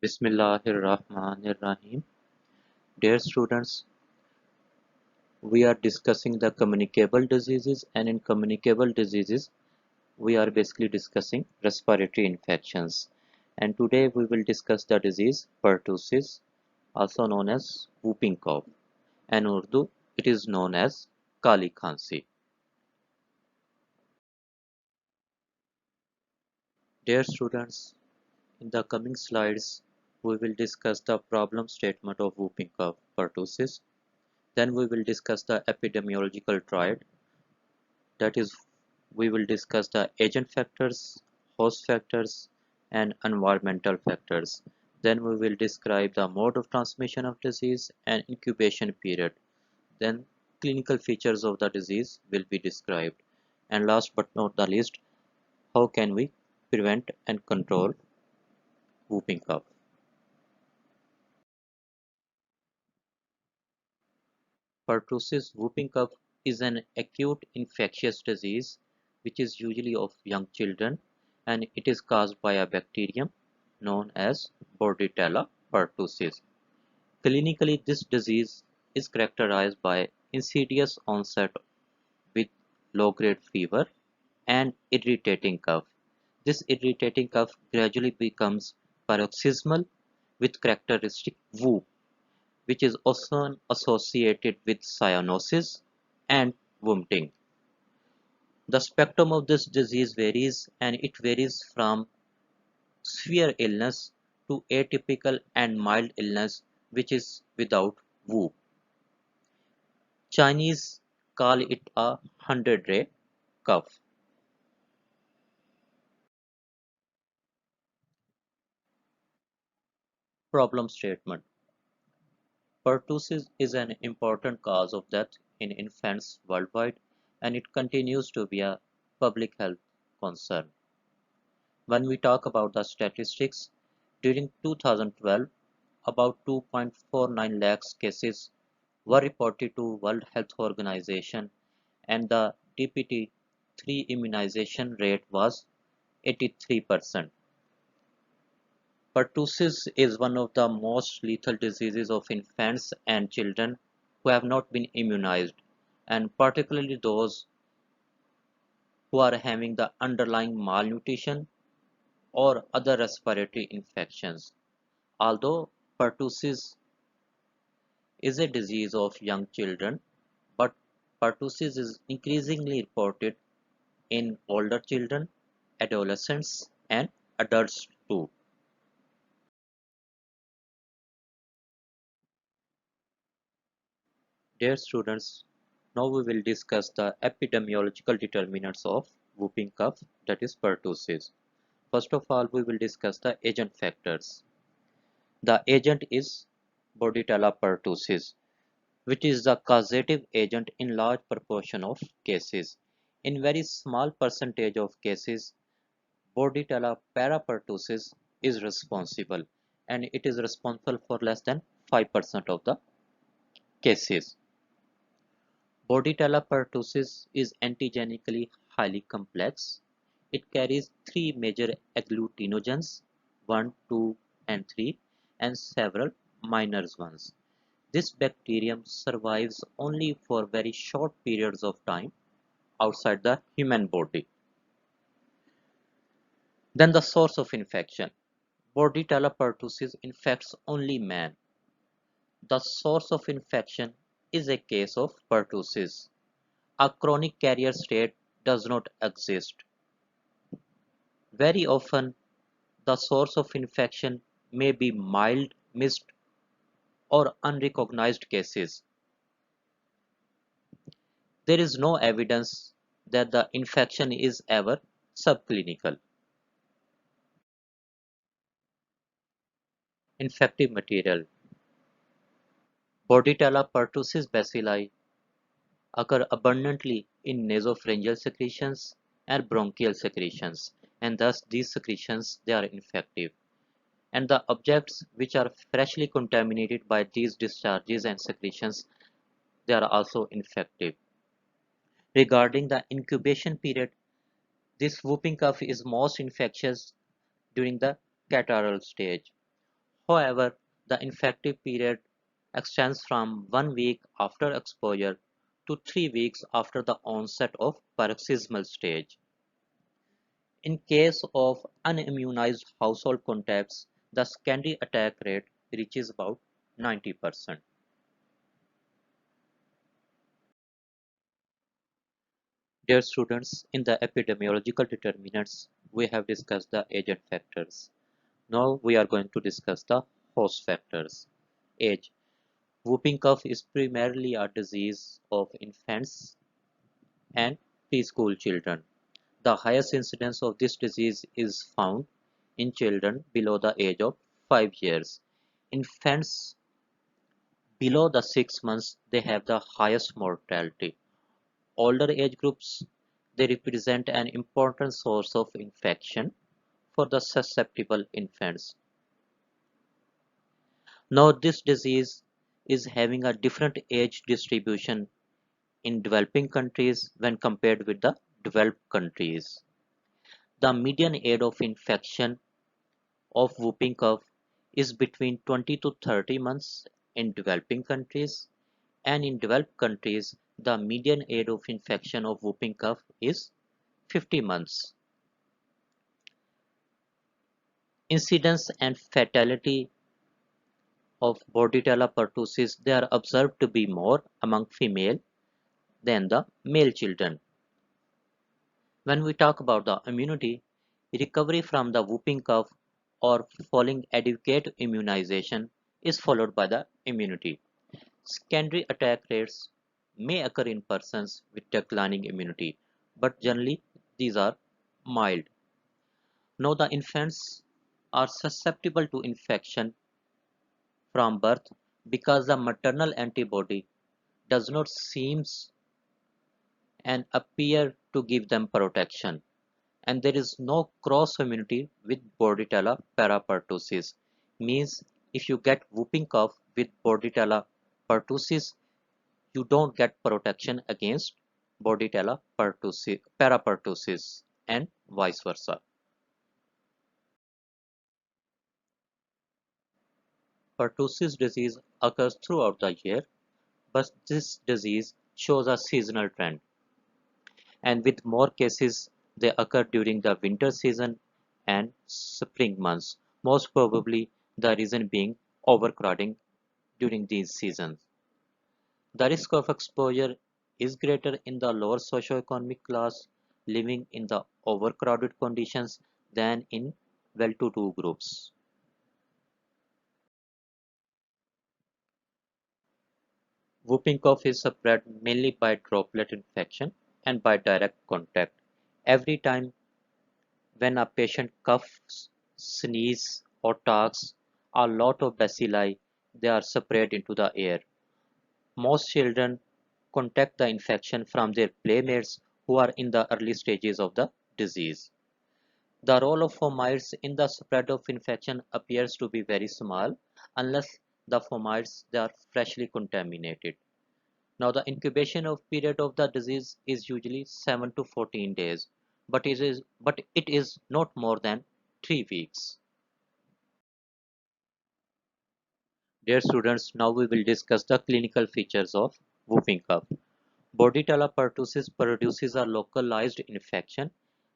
Bismillahirrahmanirrahim. Dear students, we are discussing the communicable diseases, and in communicable diseases, we are basically discussing respiratory infections. And today we will discuss the disease pertussis, also known as whooping cough. In Urdu, it is known as Kali Khansi. Dear students, in the coming slides, we will discuss the problem statement of whooping cough pertussis. Then we will discuss the epidemiological triad, that is, we will discuss the agent factors, host factors, and environmental factors. Then we will describe the mode of transmission of disease and incubation period. Then clinical features of the disease will be described. And last but not the least, how can we prevent and control whooping cough? Pertussis whooping cough is an acute infectious disease which is usually of young children, and it is caused by a bacterium known as Bordetella pertussis. Clinically, this disease is characterized by insidious onset with low-grade fever and irritating cough. This irritating cough gradually becomes paroxysmal with characteristic whoop, which is often associated with cyanosis and vomiting. The spectrum of this disease varies, and it varies from severe illness to atypical and mild illness which is without whoop. Chinese call it a 100-ray cough. Problem statement. Pertussis is an important cause of death in infants worldwide, and it continues to be a public health concern. When we talk about the statistics, during 2012, about 2.49 lakhs cases were reported to World Health Organization, and the DPT-3 immunization rate was 83%. Pertussis is one of the most lethal diseases of infants and children who have not been immunized, and particularly those who are having the underlying malnutrition or other respiratory infections. Although pertussis is a disease of young children, but pertussis is increasingly reported in older children, adolescents, and adults too. Dear students, now we will discuss the epidemiological determinants of whooping cough, that is pertussis. First of all, we will discuss the agent factors. The agent is Bordetella pertussis, which is the causative agent in large proportion of cases. In very small percentage of cases, Bordetella parapertussis is responsible, and it is responsible for less than 5% of the cases. Bordetella pertussis is antigenically highly complex. It carries three major agglutinogens, 1, 2, and 3, and several minor ones. This bacterium survives only for very short periods of time outside the human body. Then the source of infection. Bordetella pertussis infects only man. The source of infection is a case of pertussis. A chronic carrier state does not exist. Very often, the source of infection may be mild, missed, or unrecognized cases. There is no evidence that the infection is ever subclinical. Infective material. Bordetella pertussis bacilli occur abundantly in nasopharyngeal secretions and bronchial secretions, and thus these secretions they are infective. And the objects which are freshly contaminated by these discharges and secretions, they are also infective. Regarding the incubation period, this whooping cough is most infectious during the catarrhal stage. However, the infective period extends from 1 week after exposure to 3 weeks after the onset of paroxysmal stage. In case of unimmunized household contacts, the secondary attack rate reaches about 90%. Dear students, in the epidemiological determinants, we have discussed the agent factors. Now we are going to discuss the host factors. Age. Whooping cough is primarily a disease of infants and preschool children. The highest incidence of this disease is found in children below the age of 5 years. Infants below the 6 months, they have the highest mortality. Older age groups, they represent an important source of infection for the susceptible infants. Now this disease is having a different age distribution in developing countries when compared with the developed countries. The median age of infection of whooping cough is between 20 to 30 months in developing countries, and in developed countries the median age of infection of whooping cough is 50 months. Incidence and fatality of Bordetella pertussis, they are observed to be more among female than the male children. When we talk about the immunity, recovery from the whooping cough or following adequate immunization is followed by the immunity. Secondary attack rates may occur in persons with declining immunity, but generally these are mild. Now the infants are susceptible to infection from birth because the maternal antibody does not seems and appear to give them protection, and there is no cross immunity with Bordetella parapertussis. Means if you get whooping cough with Bordetella pertussis, you don't get protection against Bordetella pertussis, parapertussis, and vice versa. Pertussis disease occurs throughout the year, but this disease shows a seasonal trend, and with more cases they occur during the winter season and spring months, most probably the reason being overcrowding during these seasons. The risk of exposure is greater in the lower socioeconomic class living in the overcrowded conditions than in well-to-do groups. Whooping cough is spread mainly by droplet infection and by direct contact. Every time when a patient coughs, sneezes, or talks, a lot of bacilli they are spread into the air. Most children contact the infection from their playmates who are in the early stages of the disease. The role of fomites in the spread of infection appears to be very small unless the fomites they are freshly contaminated. Now the incubation of period of the disease is usually 7 to 14 days, but it is not more than 3 weeks. Dear students, now we will discuss the clinical features of whooping cough. Bordetella pertussis produces a localized infection.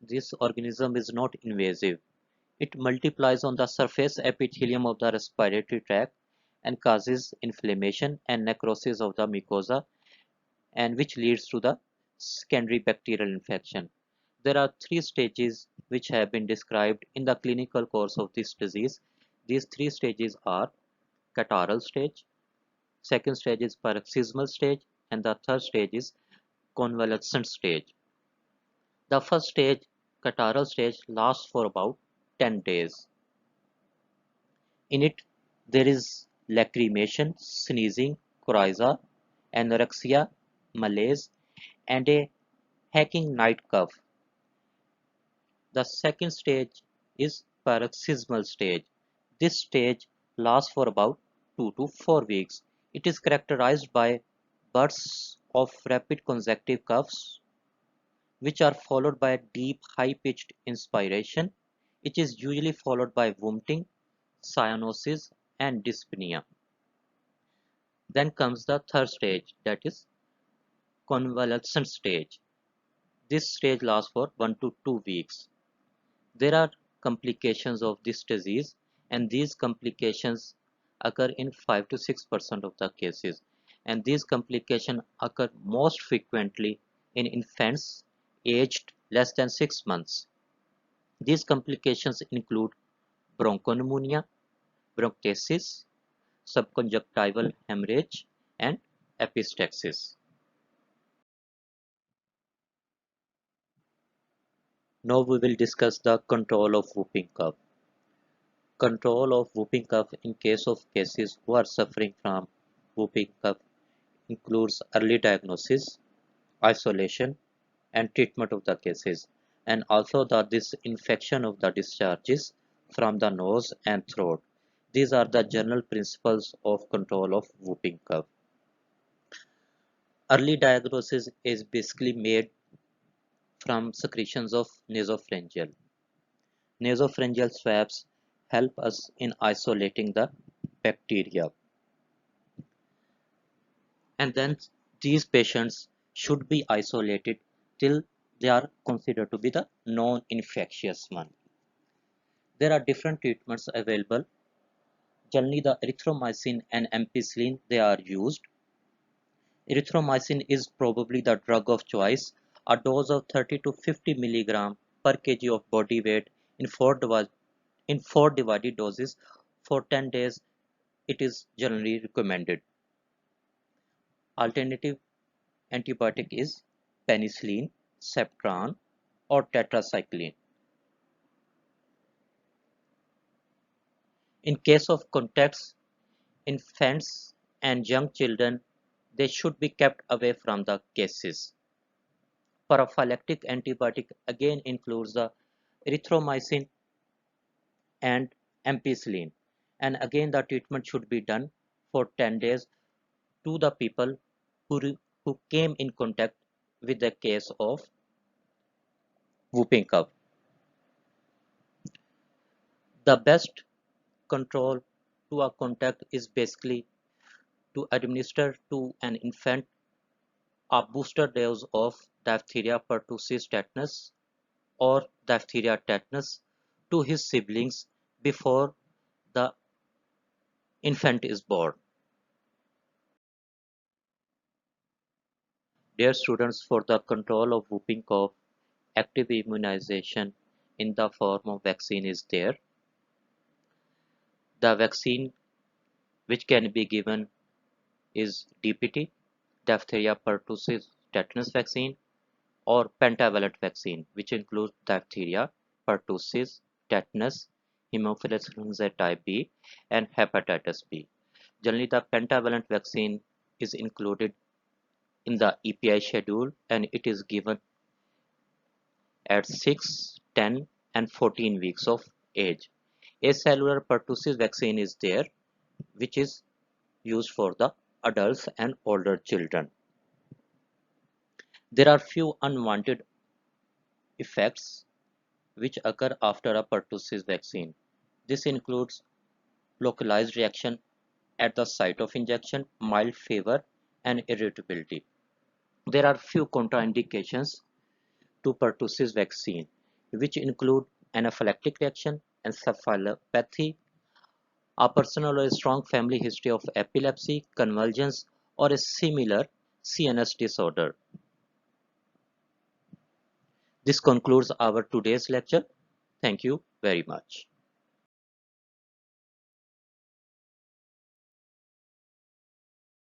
This organism is not invasive. It multiplies on the surface epithelium of the respiratory tract and causes inflammation and necrosis of the mucosa, and which leads to the secondary bacterial infection. There are three stages which have been described in the clinical course of this disease. These three stages are catarrhal stage, second stage is paroxysmal stage, and the third stage is convalescent stage. The first stage, catarrhal stage, lasts for about 10 days. In it, there is lacrimation, sneezing, coryza, anorexia, malaise, and a hacking night cough. The second stage is paroxysmal stage. This stage lasts for about 2 to 4 weeks. It is characterized by bursts of rapid consecutive coughs, which are followed by a deep high-pitched inspiration. It is usually followed by vomiting, cyanosis, and dyspnea. Then comes the third stage, that is convalescent stage. This stage lasts for 1 to 2 weeks. There are complications of this disease, and these complications occur in 5 to 6% of the cases, and these complications occur most frequently in infants aged less than 6 months. These complications include bronchopneumonia, bronchitis, subconjunctival hemorrhage, and epistaxis. Now we will discuss the control of whooping cough. Control of whooping cough in case of cases who are suffering from whooping cough includes early diagnosis, isolation, and treatment of the cases, and also the disinfection of the discharges from the nose and throat. These are the general principles of control of whooping cough. Early diagnosis is basically made from secretions of nasopharyngeal. Nasopharyngeal swabs help us in isolating the bacteria. And then these patients should be isolated till they are considered to be the non-infectious one. There are different treatments available. Generally, the erythromycin and ampicillin they are used. Erythromycin is probably the drug of choice. A dose of 30 to 50 milligram per kg of body weight in four divided doses for 10 days. It is generally recommended. Alternative antibiotic is penicillin, Septran, or tetracycline. In case of contacts, infants and young children, they should be kept away from the cases. Prophylactic antibiotic again includes the erythromycin and ampicillin, and again the treatment should be done for 10 days to the people who came in contact with the case of whooping cough. The best control to a contact is basically to administer to an infant a booster dose of diphtheria pertussis tetanus or diphtheria tetanus to his siblings before the infant is born. Dear students, for the control of whooping cough, active immunization in the form of vaccine is there. The vaccine which can be given is DPT, diphtheria pertussis tetanus vaccine, or pentavalent vaccine, which includes diphtheria, pertussis, tetanus, Haemophilus influenzae type B, and hepatitis B. Generally, the pentavalent vaccine is included in the EPI schedule, and it is given at 6, 10, and 14 weeks of age. Acellular pertussis vaccine is there, which is used for the adults and older children. There are few unwanted effects which occur after a pertussis vaccine. This includes localized reaction at the site of injection, mild fever, and irritability. There are few contraindications to pertussis vaccine, which include anaphylactic reaction, encephalopathy, a person or a strong family history of epilepsy, convulsions, or a similar CNS disorder. This concludes our today's lecture. Thank you very much.